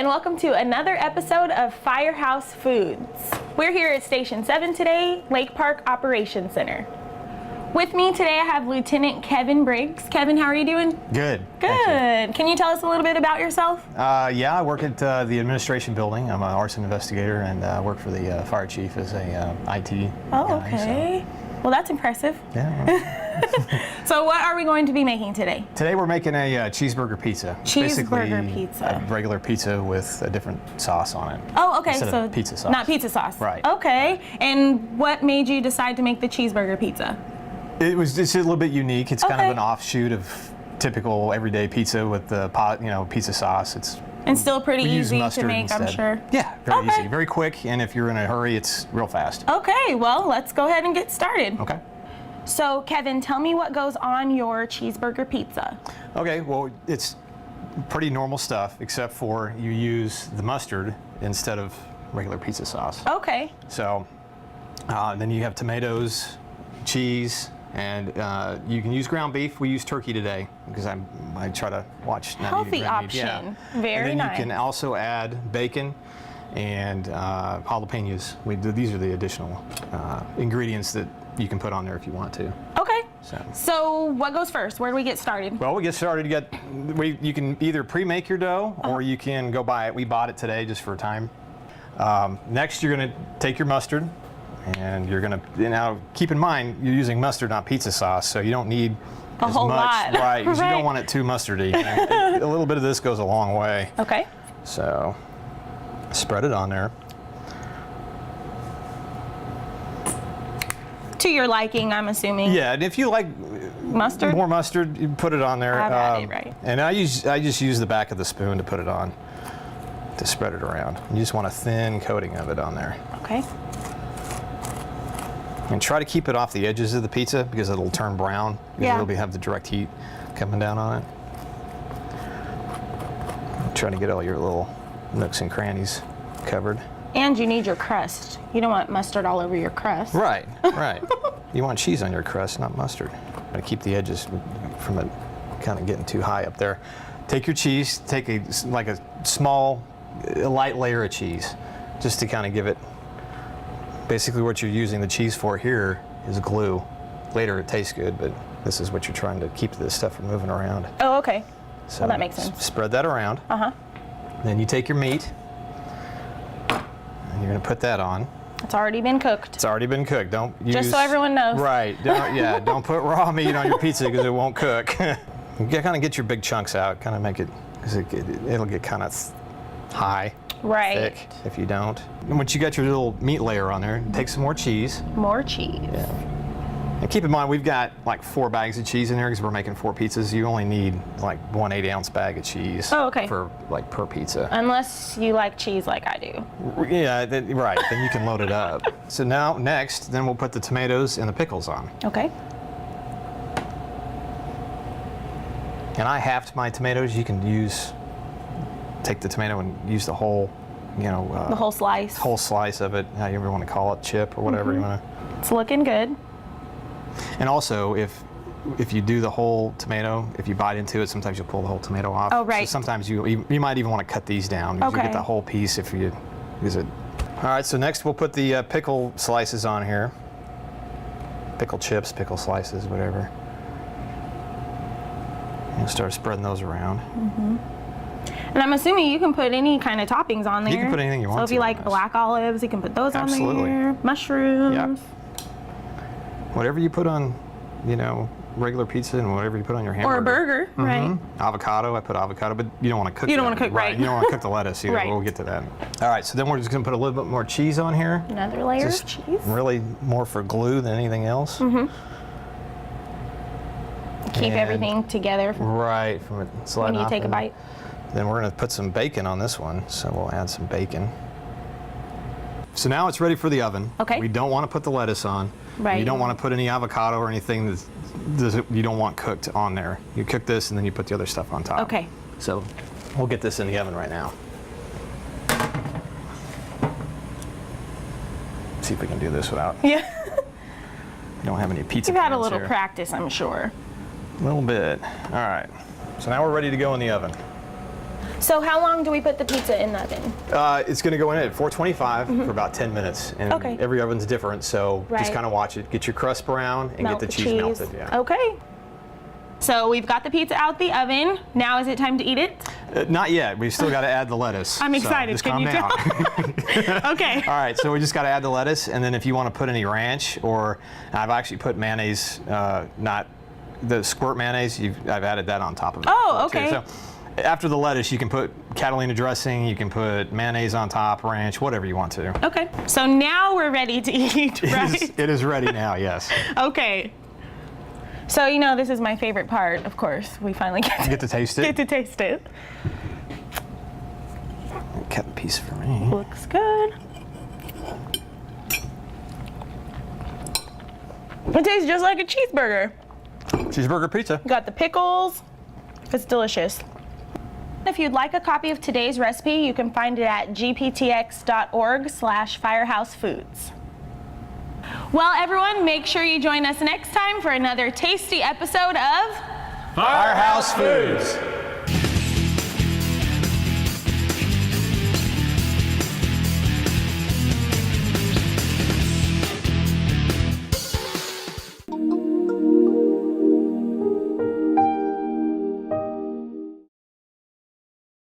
and welcome to another episode of Firehouse Foods. We're here at Station 7 today, Lake Park Operations Center. With me today I have Lieutenant Kevin Briggs. Kevin, how are you doing? Good. Good. Can you tell us a little bit about yourself? Yeah, I work at the administration building. I'm an arson investigator and work for the fire chief as a IT guy, okay. Well, that's impressive. Yeah. So what are we going to be making today? Today we're making a cheeseburger pizza. Cheeseburger pizza. A regular pizza with a different sauce on it. Oh, okay. Instead so of pizza sauce. Not pizza sauce. Right. Okay. And what made you decide to make the cheeseburger pizza? It's a little bit unique. It's kind of an offshoot of typical everyday pizza with the pizza sauce. And still pretty easy to make, instead. I'm sure. Yeah, very easy, very quick, and if you're in a hurry, it's real fast. Okay, well, let's go ahead and get started. Okay. So, Kevin, tell me what goes on your cheeseburger pizza. Okay, well, it's pretty normal stuff, except for you use the mustard instead of regular pizza sauce. Okay. So, then you have tomatoes, cheese, and you can use ground beef. We use turkey today because I try to watch not healthy eating ground option. meat. Yeah. Very and then nice. You can also add bacon and jalapenos. These are the additional ingredients that you can put on there if you want to. Okay. So what goes first? Where do we get started? Well, we get started. You can either pre-make your dough or you can go buy it. We bought it today just for time. Next, you're going to take your mustard. And you're gonna, now keep in mind, you're using mustard, not pizza sauce, so you don't need a as whole much, lot. right? Because you don't want it too mustardy. A little bit of this goes a long way. Okay. So, spread it on there. To your liking, I'm assuming. Yeah, and if you like mustard, more mustard, you put it on there. Have at it, right? And I just use the back of the spoon to put it on, to spread it around. You just want a thin coating of it on there. Okay. And try to keep it off the edges of the pizza because it'll turn brown. Yeah. It'll have the direct heat coming down on it. Trying to get all your little nooks and crannies covered. And you need your crust. You don't want mustard all over your crust. Right, right. You want cheese on your crust, not mustard. To keep the edges from it kind of getting too high up there. Take your cheese, take a light layer of cheese, just to kind of give it. Basically what you're using the cheese for here is glue. Later it tastes good, but this is what you're trying to keep this stuff from moving around. Oh, okay. So well, that makes sense. Spread that around. Uh-huh. Then you take your meat, and you're gonna put that on. It's already been cooked. It's already been cooked. Don't use... Just so everyone knows. Right, don't put raw meat on your pizza because it won't cook. You kind of get your big chunks out, kind of make it, because it'll get kind of high. Right. Thick if you don't. And once you got your little meat layer on there, take some more cheese. More cheese. Yeah. And keep in mind, we've got like 4 bags of cheese in there because we're making 4 pizzas. You only need like 1 8-ounce bag of cheese. Oh, okay. For like per pizza. Unless you like cheese like I do. Yeah, right. Then you can load it up. So now, next, then we'll put the tomatoes and the pickles on. Okay. And I halved my tomatoes. You can take the tomato and use the whole, the whole slice. Whole slice of it, however you want to call it, chip or whatever you want to. It's looking good. And also, if you do the whole tomato, if you bite into it, sometimes you'll pull the whole tomato off. Oh, right. So sometimes you might even want to cut these down because you get the whole piece if you use it. All right, so next we'll put the pickle slices on here. Pickle chips, pickle slices, whatever. And start spreading those around. Mm-hmm. And I'm assuming you can put any kind of toppings on there. You can put anything you want. So if you like black olives, you can put those on there. Mushrooms. Yeah. Whatever you put on, regular pizza and whatever you put on your hamburger. Or a burger, right? Avocado, I put avocado, but you don't want to cook. You don't want to cook, right? You don't want to cook the lettuce either. Right. We'll get to that. All right, so then we're just going to put a little bit more cheese on here. Another layer of cheese. Really more for glue than anything else. Mm-hmm. Keep everything together. Right, from it sliding when you off take a bite. Then we're going to put some bacon on this one, so we'll add some bacon. So now it's ready for the oven. Okay. We don't want to put the lettuce on. Right. You don't want to put any avocado or anything that you don't want cooked on there. You cook this and then you put the other stuff on top. Okay. So we'll get this in the oven right now. See if we can do this without. Yeah. We don't have any pizza. You've had a pans little here. practice, I'm sure. A little bit. All right. So now we're ready to go in the oven. So how long do we put the pizza in the oven? It's going to go in at 425 for about 10 minutes. And Okay. every oven's different, so just Right. kind of watch it. Get your crust brown and Melt get the cheese melted. Yeah. Okay. So we've got the pizza out the oven. Now is it time to eat it? Not yet. We've still got to add the lettuce. I'm so excited. just Can calm you down. tell? Okay. All right, so we just got to add the lettuce, and then if you want to put any ranch, or I've actually put mayonnaise, not the squirt mayonnaise. I've added that on top of it. Oh, too. okay. So after the lettuce, you can put Catalina dressing, you can put mayonnaise on top, ranch, whatever you want to. Okay. So now we're ready to eat, right? It is ready now. Yes. Okay. So you know this is my favorite part. Of course, we finally Get to taste it. get to taste it. Cut a piece for me. Looks good. It tastes just like a cheeseburger. Cheeseburger pizza. Got the pickles. It's delicious. If you'd like a copy of today's recipe, you can find it at gptx.org/firehousefoods. Well, everyone, make sure you join us next time for another tasty episode of Firehouse Foods.